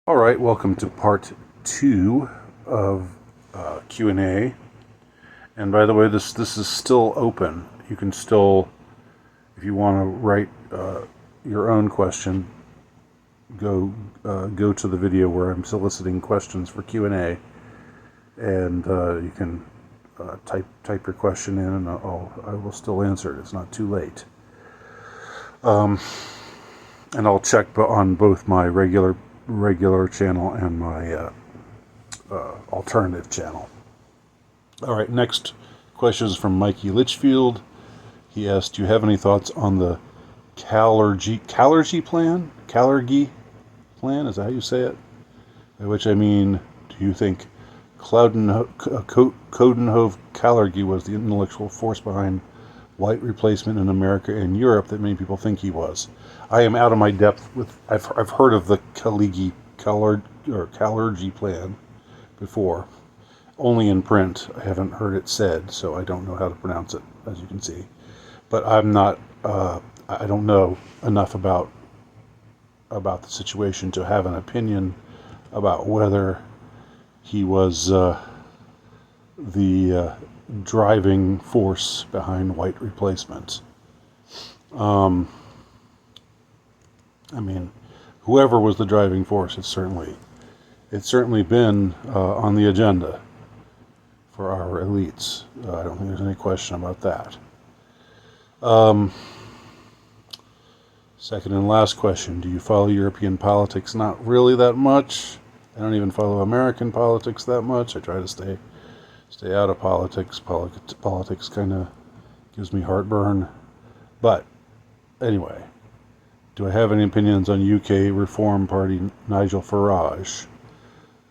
All right, welcome to part 2 of Q&A. And by the way, this is still open. You can still, if you want to write your own question, go to the video where I'm soliciting questions for Q&A, and you can type your question in, and I will still answer it. It's not too late. And I'll check on both my regular channel and my alternative channel. All right, next question is from Mikey Litchfield. He asked, do you have any thoughts on the Kalergi plan? Kalergi plan, is that how you say it? By which I mean, do you think Coudenhove Kalergi was the intellectual force behind white replacement in America and Europe that many people think he was? I am out of my depth with. I've heard of the Kalergi plan before, only in print. I haven't heard it said, so I don't know how to pronounce it, as you can see. But I'm not. I don't know enough about the situation to have an opinion about whether he was the driving force behind white replacement. I mean, whoever was the driving force, it's certainly been on the agenda for our elites. I don't think there's any question about that. Second and last question: do you follow European politics? Not really that much. I don't even follow American politics that much. I try to stay out of politics. Politics kind of gives me heartburn. But anyway, do I have any opinions on UK Reform Party Nigel Farage?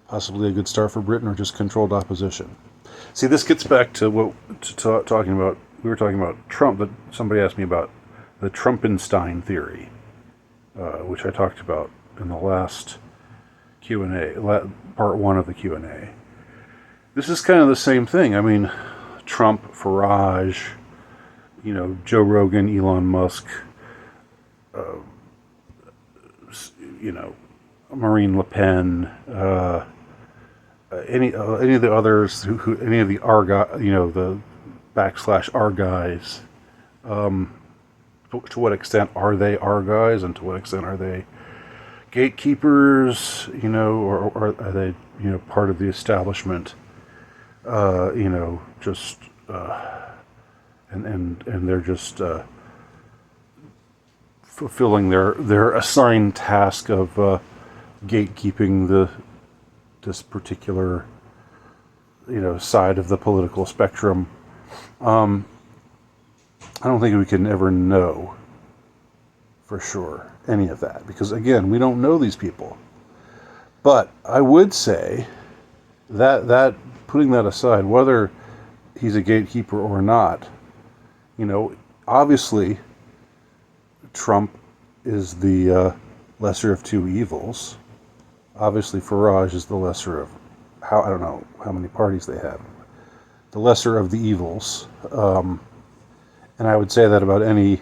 Possibly a good start for Britain, or just controlled opposition? See, this gets back to talking about. We were talking about Trump, but somebody asked me about the Trumpenstein theory, which I talked about in the last Q&A, part 1 of the Q&A. This is kind of the same thing. I mean, Trump, Farage, Joe Rogan, Elon Musk, Marine Le Pen, any of the others who any of the the /R guys. To what extent are they R guys, and to what extent are they gatekeepers? Or are they part of the establishment? Just and they're just fulfilling their assigned task of gatekeeping this particular side of the political spectrum. I don't think we can ever know for sure any of that, because again, we don't know these people. But I would say that putting that aside, whether he's a gatekeeper or not, obviously Trump is the lesser of two evils. Obviously Farage is the lesser of, I don't know how many parties they have, the lesser of the evils. And I would say that about any,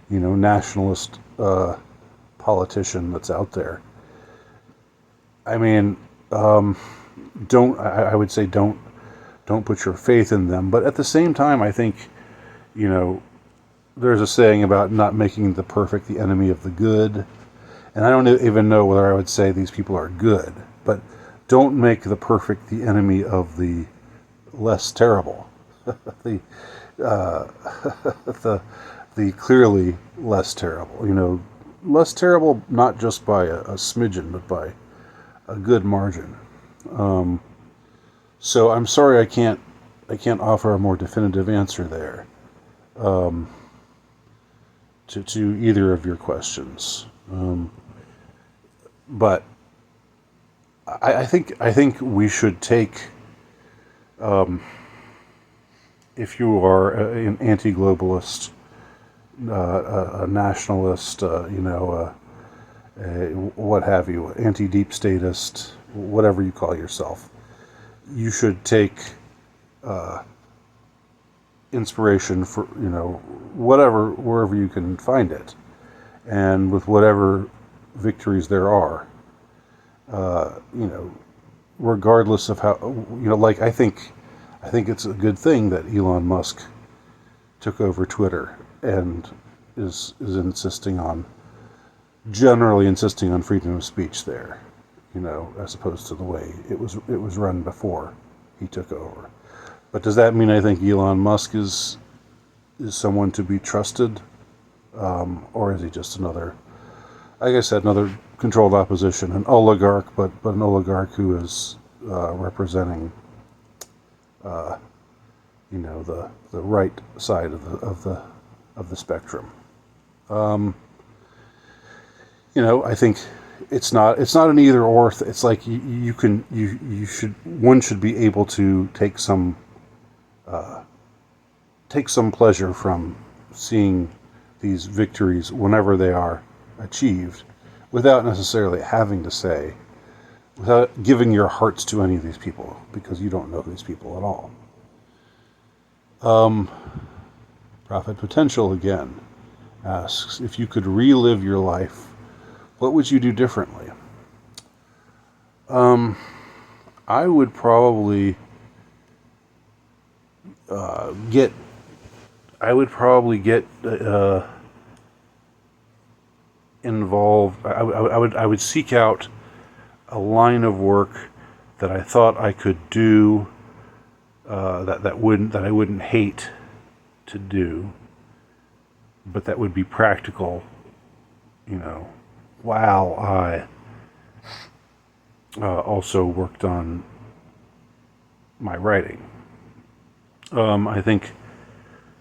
nationalist politician that's out there. I mean, I would say don't put your faith in them. But at the same time, I think, there's a saying about not making the perfect the enemy of the good. And I don't even know whether I would say these people are good. But don't make the perfect the enemy of the less terrible. the clearly less terrible. Less terrible not just by a smidgen, but by a good margin. So I'm sorry I can't offer a more definitive answer there to either of your questions. But I think we should take, if you are an anti-globalist, a nationalist, what have you, anti-deep statist, whatever you call yourself, you should take inspiration for, wherever you can find it, and with whatever victories there are. Regardless of how, like I think it's a good thing that Elon Musk took over Twitter and is generally insisting on freedom of speech there, as opposed to the way it was run before he took over. But does that mean I think Elon Musk is someone to be trusted, or is he just another, like I said, another controlled opposition, an oligarch, but an oligarch who is representing, the right side of the spectrum. I think it's not an either or. It's like one should be able to take some pleasure from seeing these victories whenever they are achieved, without necessarily having to say, without giving your hearts to any of these people, because you don't know these people at all. Prophet Potential again asks, if you could relive your life, what would you do differently? I would probably get involved. I would seek out a line of work that I thought I could do, that I wouldn't hate to do, but that would be practical, while I also worked on my writing. I think,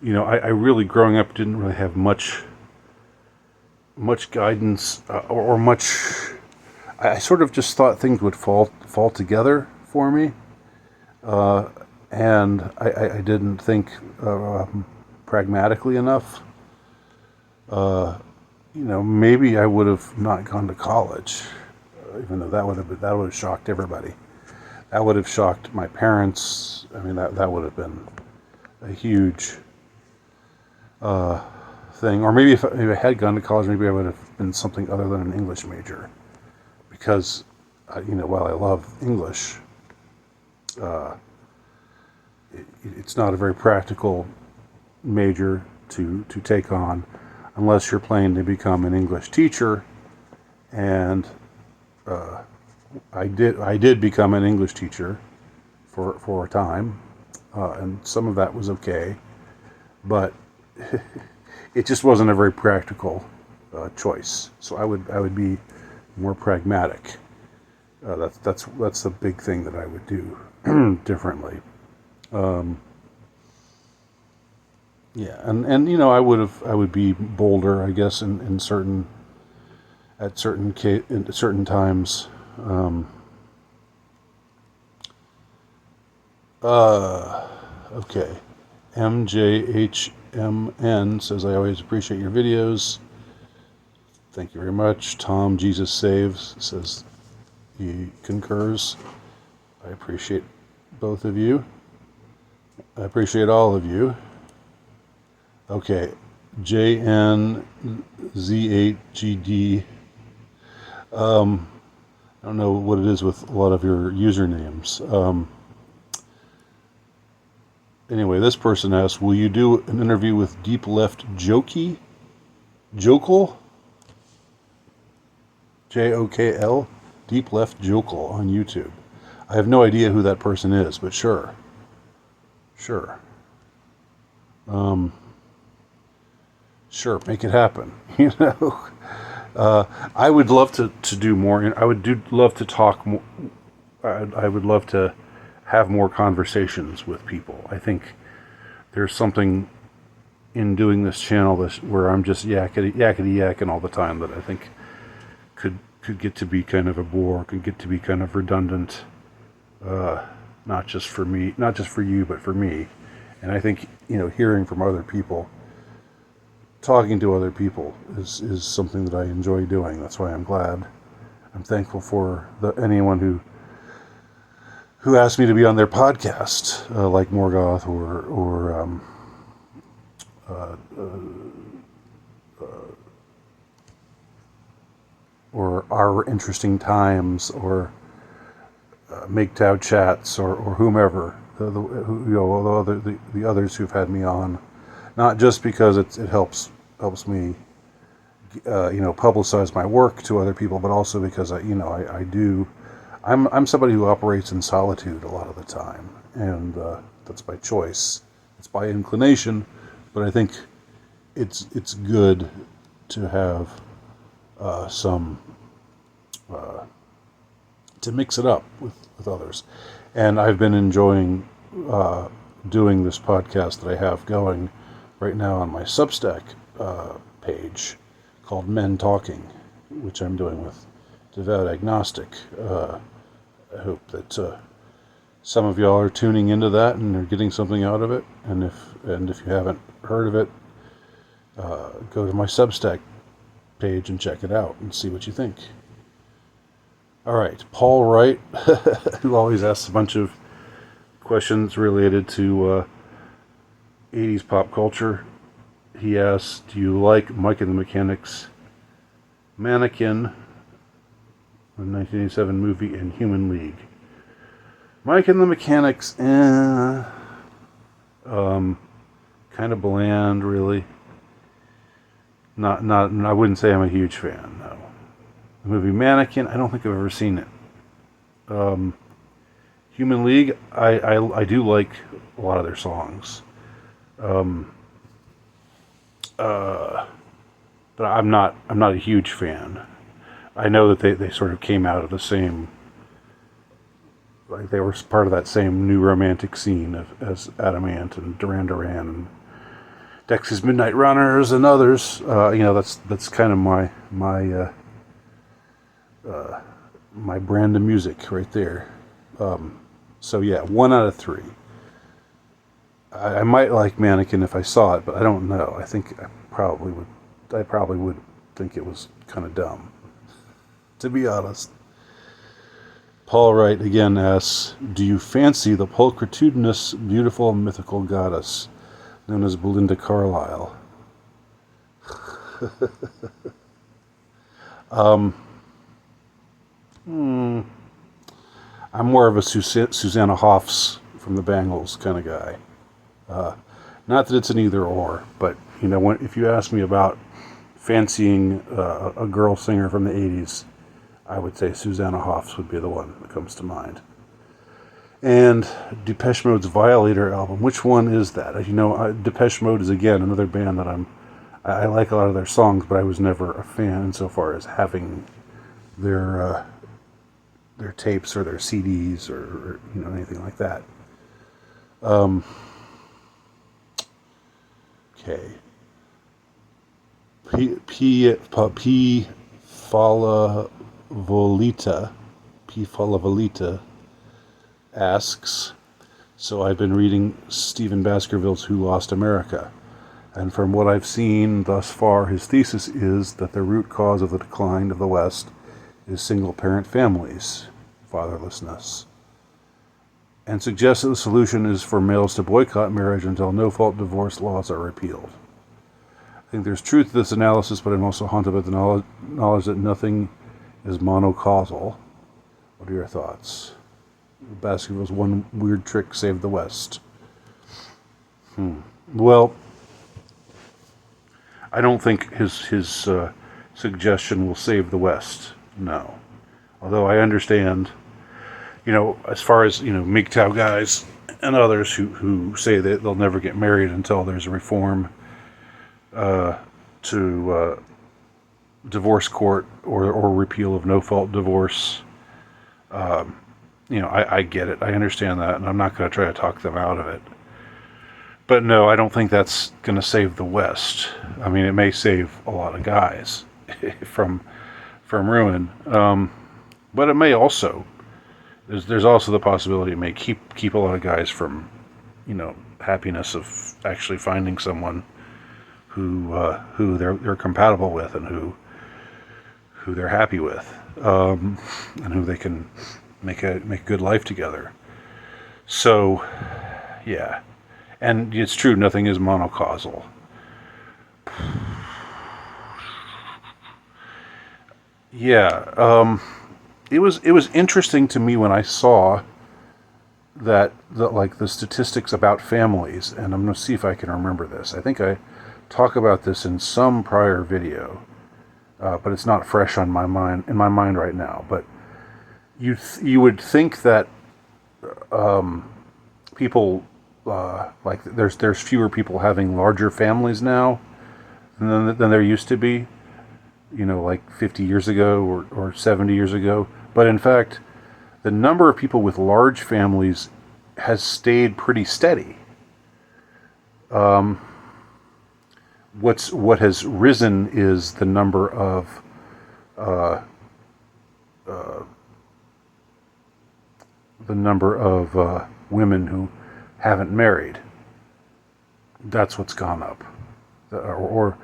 I really, growing up, didn't really have much guidance, or much. I sort of just thought things would fall together for me, and I didn't think pragmatically enough. Maybe I would have not gone to college, even though that would have shocked everybody. That would have shocked my parents. I mean, that would have been a huge thing. Or maybe if I had gone to college, maybe I would have been something other than an English major, because while I love English, it's not a very practical major to take on unless you're planning to become an English teacher. And I did become an English teacher for a time, and some of that was okay, but it just wasn't a very practical choice. So I would be more pragmatic. That's the big thing that I would do differently. Yeah, and I would be bolder, I guess, in certain times. Okay. MJHMN says, I always appreciate your videos. Thank you very much. Tom Jesus Saves says he concurs. I appreciate both of you. I appreciate all of you. Okay. JNZ8GD. I don't know what it is with a lot of your usernames. Anyway, this person asks, will you do an interview with Deep Left Jokl? Jokl? Deep Left Jokl on YouTube. I have no idea who that person is, but sure. Sure, make it happen. I would love to do more. I would love to talk more. I would love to have more conversations with people. I think there's something in doing this channel where I'm just yakety all the time that I think could get to be kind of a bore, could get to be kind of redundant, not just for me, not just for you, but for me. And I think, hearing from other people, talking to other people is something that I enjoy doing. That's why I'm thankful for anyone who asked me to be on their podcast, like Morgoth or or Our Interesting Times, or MGTOW chats, or whomever, the others who've had me on, not just because it helps me publicize my work to other people, but also because I'm somebody who operates in solitude a lot of the time, and that's by choice. It's by inclination, but I think it's good to have some to mix it up with others. And I've been enjoying doing this podcast that I have going right now on my Substack page called Men Talking, which I'm doing with Devout Agnostic. I hope that some of y'all are tuning into that and are getting something out of it. And if you haven't heard of it, go to my Substack page and check it out and see what you think. All right, Paul Wright, who always asks a bunch of questions related to 80s pop culture. He asks, do you like Mike and the Mechanics' Mannequin, the 1987 movie, and Human League? Mike and the Mechanics, kind of bland, really. Not. I wouldn't say I'm a huge fan. No. The movie Mannequin, I don't think I've ever seen it. Human League, I do like a lot of their songs. But I'm not a huge fan. I know that they sort of came out of the same, like they were part of that same new romantic scene as Adamant and Duran Duran and Dexys Midnight Runners and others. That's kind of my brand of music right there. So yeah, 1 out of 3. I might like Mannequin if I saw it, but I don't know. I think I probably would think it was kind of dumb, to be honest. Paul Wright again asks, do you fancy the pulchritudinous, beautiful, mythical goddess known as Belinda Carlisle? I'm more of a Susannah Hoffs from the Bangles kind of guy. Not that it's an either or, but if you ask me about fancying a girl singer from the 80s, I would say Susannah Hoffs would be the one that comes to mind. And Depeche Mode's Violator album, which one is that? Depeche Mode is again another band that I like a lot of their songs, but I was never a fan insofar as having their tapes or their CDs or anything like that. Okay. P. Falavolita asks, so I've been reading Stephen Baskerville's Who Lost America, and from what I've seen thus far, his thesis is that the root cause of the decline of the West is single-parent families, fatherlessness, and suggests that the solution is for males to boycott marriage until no-fault divorce laws are repealed. I think there's truth to this analysis, but I'm also haunted by the knowledge that nothing is monocausal. What are your thoughts? Baskerville's one weird trick saved the West. Well, I don't think his suggestion will save the West. No. Although I understand, as far as, MGTOW guys and others who say that they'll never get married until there's a reform to divorce court or repeal of no-fault divorce. I get it. I understand that, and I'm not going to try to talk them out of it. But no, I don't think that's going to save the West. I mean, it may save a lot of guys from ruin, but it may also. There's also the possibility it may keep a lot of guys from, happiness of actually finding someone who they're compatible with and who they're happy with, and who they can make a good life together. So, yeah, and it's true, nothing is monocausal. Yeah, it was interesting to me when I saw that the statistics about families, and I'm going to see if I can remember this. I think I talk about this in some prior video, but it's not fresh on my mind right now. But you would think that people like there's fewer people having larger families now than there used to be. Like 50 years ago or 70 years ago. But in fact, the number of people with large families has stayed pretty steady. What has risen is the number of women who haven't married. That's what's gone up, or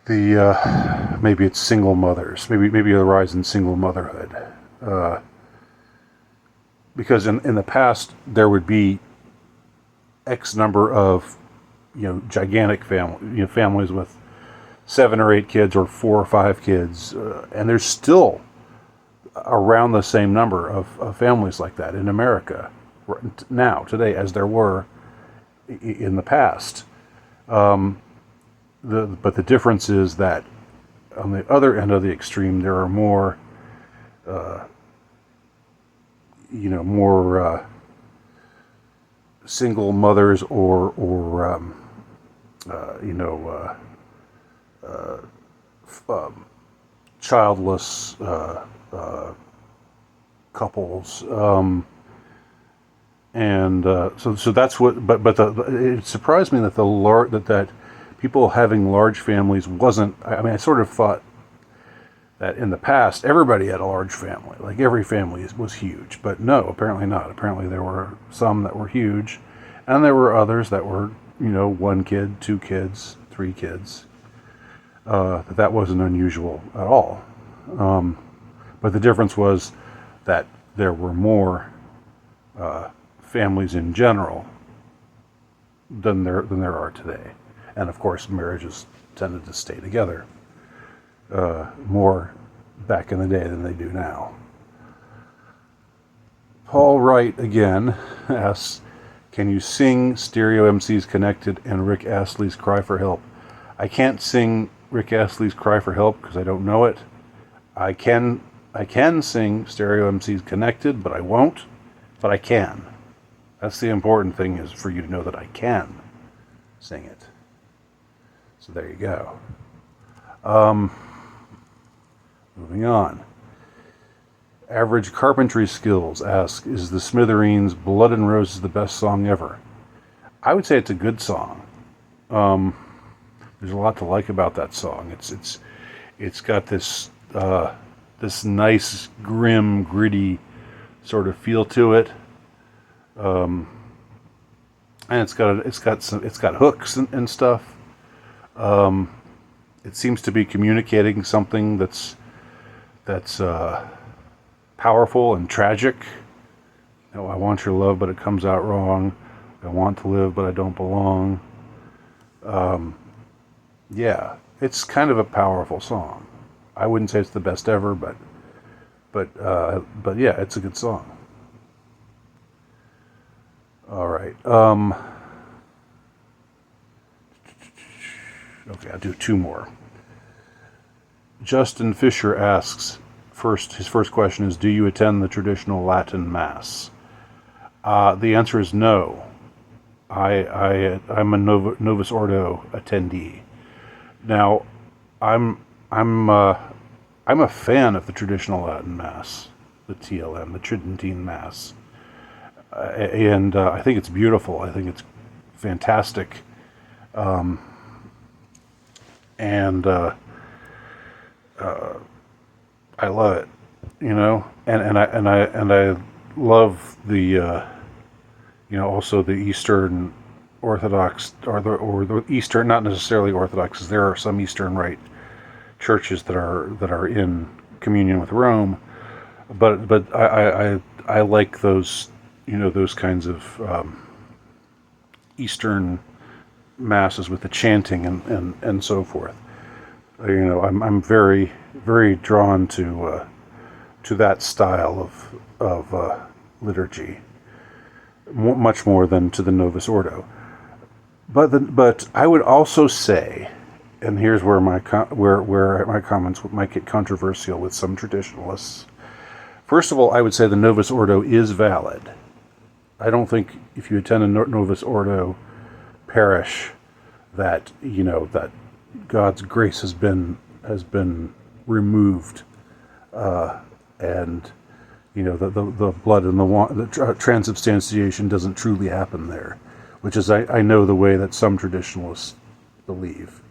the maybe it's single mothers, maybe a rise in single motherhood, because in the past there would be X number of gigantic families with 7 or 8 kids or 4 or 5 kids, and there's still around the same number of families like that in America now today as there were in the past. But the difference is that on the other end of the extreme, there are more, more single mothers or childless couples, and so that's what. But it surprised me that that people having large families wasn't. I mean, I sort of thought that in the past everybody had a large family, like every family was huge. But no, apparently not. Apparently there were some that were huge, and there were others that were 1 kid, 2 kids, 3 kids. That wasn't unusual at all. But the difference was that there were more families in general than there are today. And of course, marriages tended to stay together more back in the day than they do now. Paul Wright again asks, can you sing Stereo MC's Connected and Rick Astley's Cry for Help? I can't sing Rick Astley's Cry for Help because I don't know it. I can sing Stereo MC's Connected, but I won't. But I can. That's the important thing, is for you to know that I can sing it. So there you go. Moving on. Average Carpentry Skills asks, is the Smithereens' Blood and Roses the best song ever? I would say it's a good song. There's a lot to like about that song. It's got this this nice, grim, gritty sort of feel to it, and it's got hooks and stuff. It seems to be communicating something that's powerful and tragic. I want your love, but it comes out wrong. I want to live, but I don't belong. Yeah, it's kind of a powerful song. I wouldn't say it's the best ever, but yeah, it's a good song. All right. Okay, I'll do 2 more. Justin Fisher asks, his first question is, do you attend the traditional Latin Mass? The answer is no. I'm a Novus Ordo attendee. Now, I'm a fan of the traditional Latin Mass, the TLM, the Tridentine Mass, and I think it's beautiful. I think it's fantastic, and I love it, and I love the also the Eastern Orthodox or the Eastern, not necessarily Orthodox, because there are some Eastern Rite churches that are in communion with Rome, but I like those those kinds of Eastern masses with the chanting and so forth. I'm very very drawn to that style of liturgy, much more than to the Novus Ordo. But I would also say, and here's where my comments might get controversial with some traditionalists. First of all, I would say the Novus Ordo is valid. I don't think if you attend a Novus Ordo parish that that God's grace has been removed, and the blood and the transubstantiation doesn't truly happen there, which is I know the way that some traditionalists believe.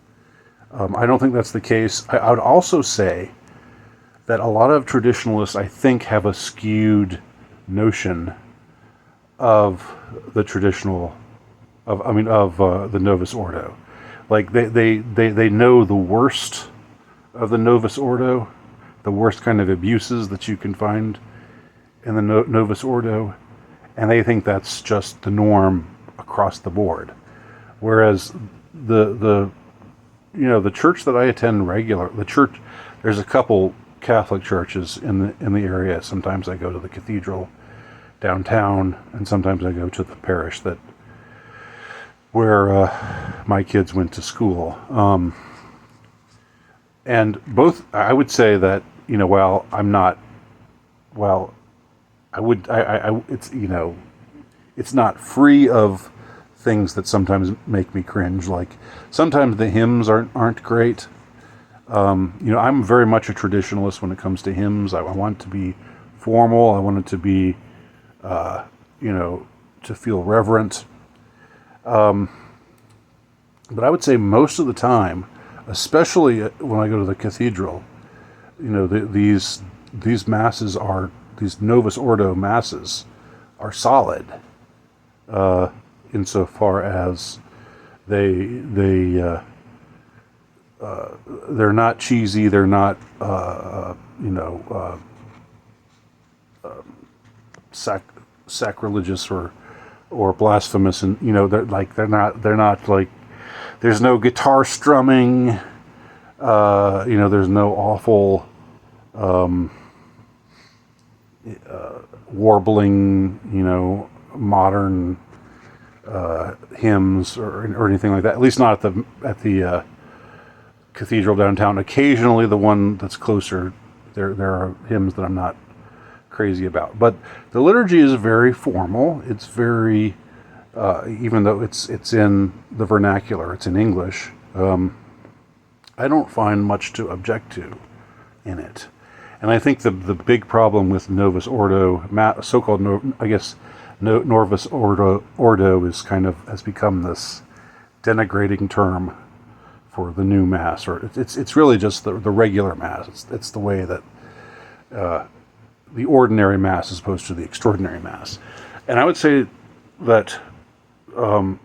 I don't think that's the case. I would also say that a lot of traditionalists, I think, have a skewed notion of the the Novus Ordo. Like they know the worst of the Novus Ordo, the worst kind of abuses that you can find in the Novus Ordo, and they think that's just the norm across the board. Whereas the church that I attend there's a couple Catholic churches in the area. Sometimes I go to the cathedral downtown, and sometimes I go to the parish where my kids went to school. And both, I would say that, it's not free of things that sometimes make me cringe. Like sometimes the hymns aren't great. I'm very much a traditionalist when it comes to hymns. I want it to be formal. I want it to be, to feel reverent. But I would say most of the time, especially when I go to the cathedral, these Novus Ordo masses are solid, insofar as they're not cheesy, they're not sacrilegious or blasphemous, and they're not like, there's no guitar strumming, there's no awful warbling, modern hymns or anything like that. At least not at the cathedral downtown. Occasionally, the one that's closer, there are hymns that I'm not crazy about. But the liturgy is very formal. It's very, even though it's in the vernacular, it's in English. I don't find much to object to in it. And I think the big problem with Novus Ordo, so-called, Novus Ordo has become this denigrating term for the new Mass, or it's really just the regular Mass. It's the way that the ordinary Mass as opposed to the extraordinary Mass. And I would say that that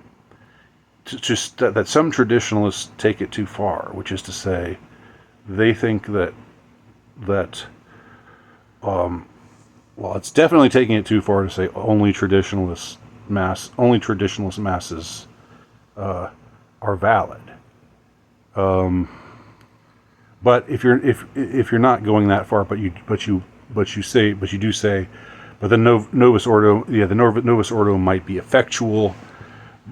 some traditionalists take it too far, which is to say, they think that it's definitely taking it too far to say only traditionalist masses are valid. But if you're not going that far, but you do say, but the Novus Ordo, the Novus Ordo might be effectual,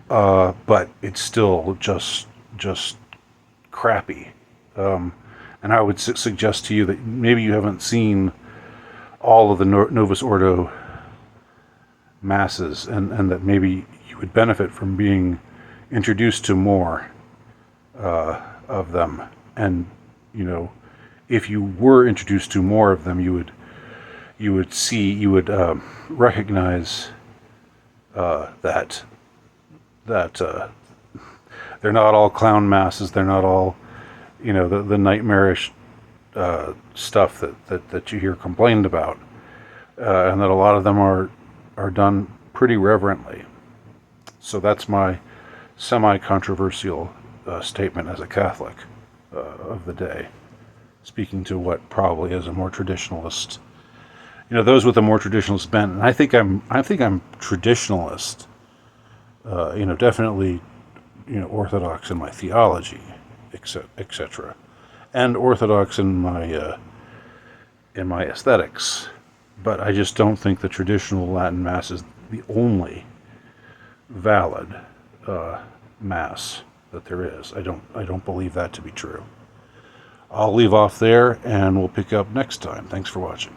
but it's still just crappy. And I would suggest to you that maybe you haven't seen all of the Novus Ordo masses, and that maybe you would benefit from being introduced to more of them. And if you were introduced to more of them, you would recognize that they're not all clown masses. They're not all the nightmarish stuff that you hear complained about, and that a lot of them are done pretty reverently. So that's my semi-controversial statement as a Catholic of the day, speaking to what probably is a more traditionalist, those with a more traditionalist bent. And I think I'm traditionalist, definitely, orthodox in my theology, etc. and Orthodox in my aesthetics. But I just don't think the traditional Latin Mass is the only valid Mass that there is. I don't believe that to be true. I'll leave off there, and we'll pick up next time. Thanks for watching.